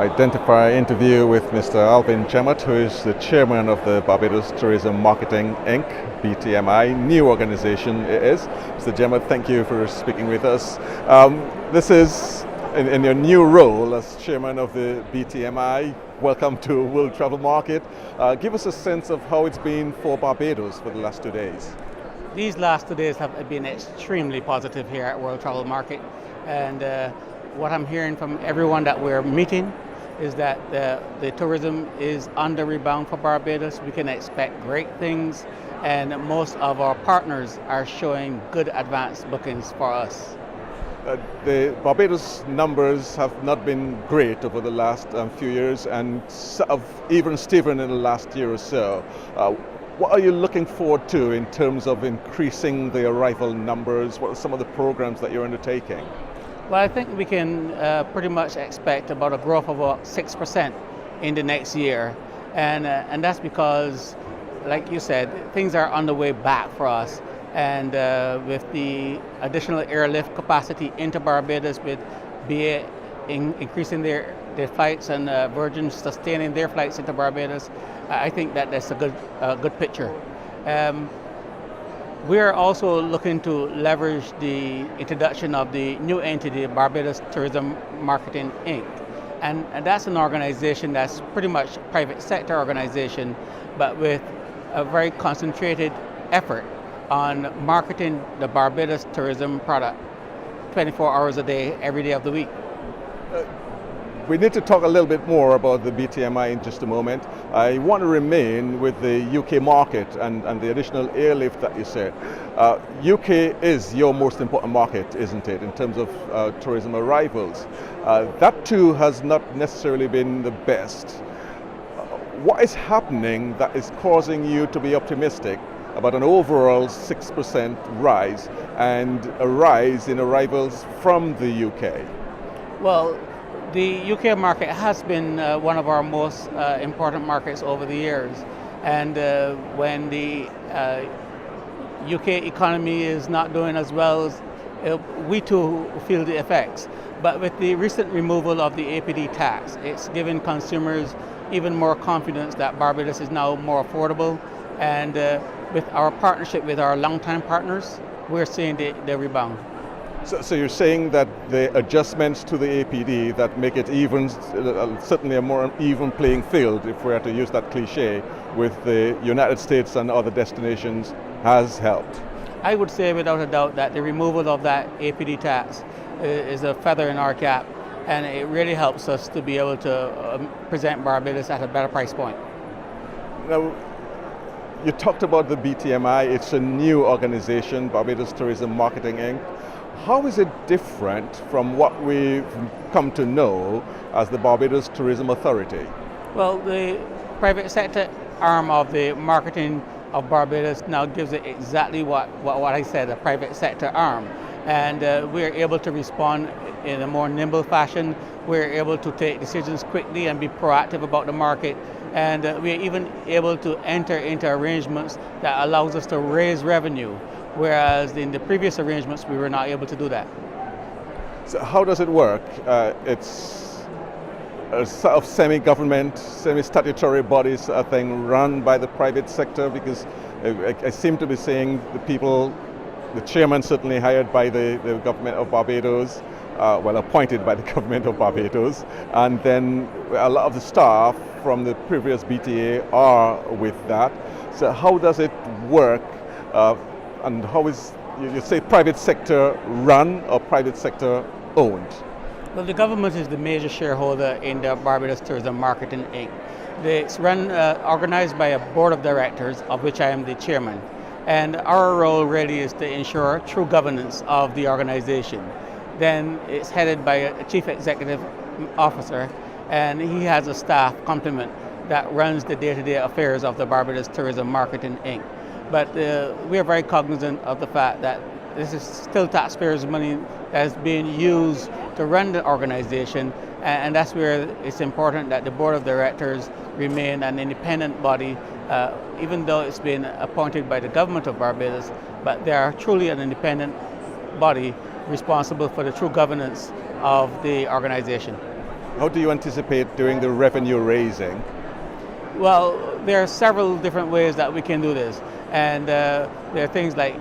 identify interview with Mr. Alvin Jemmot, who is the chairman of the Barbados Tourism Marketing Inc, BTMI, new organization it is. Mr. Jemmot, thank you for speaking with us. This is in your new role as chairman of the BTMI. Welcome to World Travel Market. Give us a sense of how it's been for Barbados for the last 2 days. These last 2 days have been extremely positive here at World Travel Market, and what I'm hearing from everyone that we're meeting is that the tourism is on the rebound for Barbados. We can expect great things, and most of our partners are showing good advance bookings for us. The Barbados numbers have not been great over the last few years, and sort of even steeper in the last year or so. What are you looking forward to in terms of increasing the arrival numbers? What are some of the programs that you're undertaking? Well, I think we can pretty much expect about a growth of about 6% in the next year. And that's because, like you said, things are on the way back for us. And with the additional airlift capacity into Barbados, with BA increasing their flights and Virgin sustaining their flights into Barbados, I think that's a good picture. We're also looking to leverage the introduction of the new entity, Barbados Tourism Marketing Inc. And that's an organization that's pretty much a private sector organization, but with a very concentrated effort on marketing the Barbados tourism product 24 hours a day, every day of the week. We need to talk a little bit more about the BTMI in just a moment. I want to remain with the UK market and the additional airlift that you said. UK is your most important market, isn't it, in terms of tourism arrivals? That too has not necessarily been the best. What is happening that is causing you to be optimistic about an overall 6% rise and a rise in arrivals from the UK? Well, the UK market has been one of our most important markets over the years, and when the UK economy is not doing as well, we too feel the effects. But with the recent removal of the APD tax, it's given consumers even more confidence that Barbados is now more affordable, and with our partnership with our longtime partners, we're seeing the rebound. So you're saying that the adjustments to the APD that make it even, certainly a more even playing field, if we are to use that cliche, with the United States and other destinations has helped? I would say without a doubt that the removal of that APD tax is a feather in our cap, and it really helps us to be able to present Barbados at a better price point. Now, you talked about the BTMI. It's a new organization, Barbados Tourism Marketing Inc. How is it different from what we've come to know as the Barbados Tourism Authority? Well, the private sector arm of the marketing of Barbados now gives it exactly what I said, a private sector arm. And we're able to respond in a more nimble fashion. We're able to take decisions quickly and be proactive about the market. And we're even able to enter into arrangements that allows us to raise revenue, whereas in the previous arrangements we were not able to do that. So how does it work? It's a sort of semi-government, semi-statutory body sort of thing run by the private sector, because I seem to be seeing the chairman certainly hired by the government of Barbados, appointed by the government of Barbados, and then a lot of the staff from the previous BTA are with that. So how does it work, and how is, you say private sector run or private sector owned? Well, the government is the major shareholder in the Barbados Tourism Marketing Inc. It's run, organized by a board of directors, of which I am the chairman. And our role really is to ensure true governance of the organization. Then it's headed by a chief executive officer, and he has a staff complement that runs the day-to-day affairs of the Barbados Tourism Marketing Inc. But we are very cognizant of the fact that this is still taxpayers' money that is being used to run the organization, and that's where it's important that the board of directors remain an independent body, even though it's been appointed by the government of Barbados, but they are truly an independent body responsible for the true governance of the organization. How do you anticipate doing the revenue raising? Well, there are several different ways that we can do this, and there are things like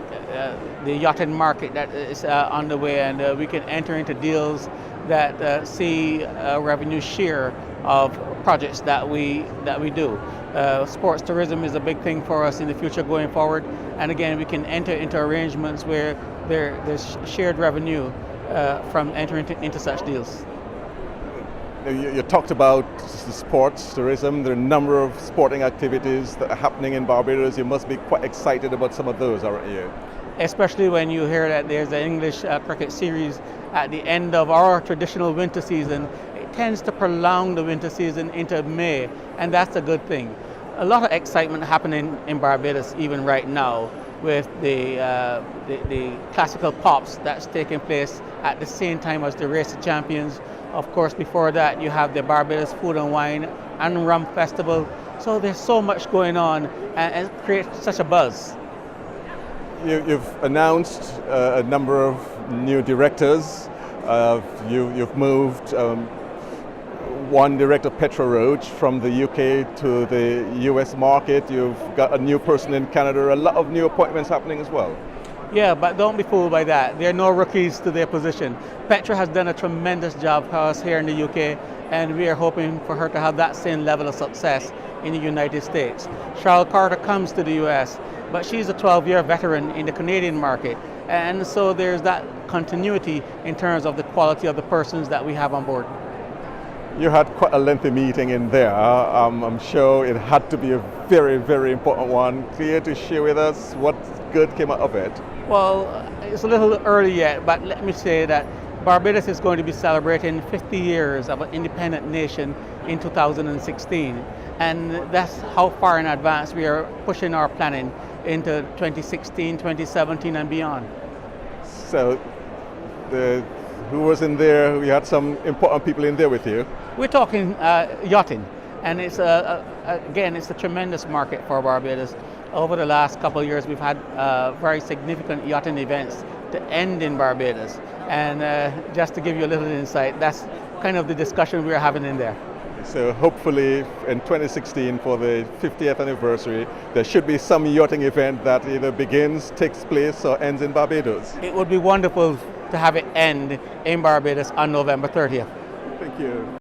the yachting market that is on the way, and we can enter into deals that see a revenue share of projects that we do. Sports tourism is a big thing for us in the future going forward, and again, we can enter into arrangements where there's shared revenue from entering into such deals. You talked about the sports tourism. There are a number of sporting activities that are happening in Barbados. You must be quite excited about some of those, aren't you? Especially when you hear that there's an English cricket series at the end of our traditional winter season. It tends to prolong the winter season into May, and that's a good thing. A lot of excitement happening in Barbados even right now with the classical pops that's taking place at the same time as the Race of Champions. Of course, before that, you have the Barbados Food and Wine and Rum Festival. So there's so much going on, and it creates such a buzz. You've announced a number of new directors. You've moved one director, Petra Roach, from the UK to the US market. You've got a new person in Canada, a lot of new appointments happening as well. Yeah, but don't be fooled by that. There are no rookies to their position. Petra has done a tremendous job for us here in the UK, and we are hoping for her to have that same level of success in the United States. Cheryl Carter comes to the US, but she's a 12-year veteran in the Canadian market, and so there's that continuity in terms of the quality of the persons that we have on board. You had quite a lengthy meeting in there. I'm sure it had to be a very, very important one. Clear to share with us what good came out of it? Well, it's a little early yet, but let me say that Barbados is going to be celebrating 50 years of an independent nation in 2016. And that's how far in advance we are pushing our planning into 2016, 2017 and beyond. So, who was in there? We had some important people in there with you. We're talking yachting, and it's again, it's a tremendous market for Barbados. Over the last couple of years, we've had very significant yachting events to end in Barbados. And just to give you a little insight, that's kind of the discussion we're having in there. So hopefully in 2016, for the 50th anniversary, there should be some yachting event that either begins, takes place, or ends in Barbados. It would be wonderful to have it end in Barbados on November 30th. Thank you.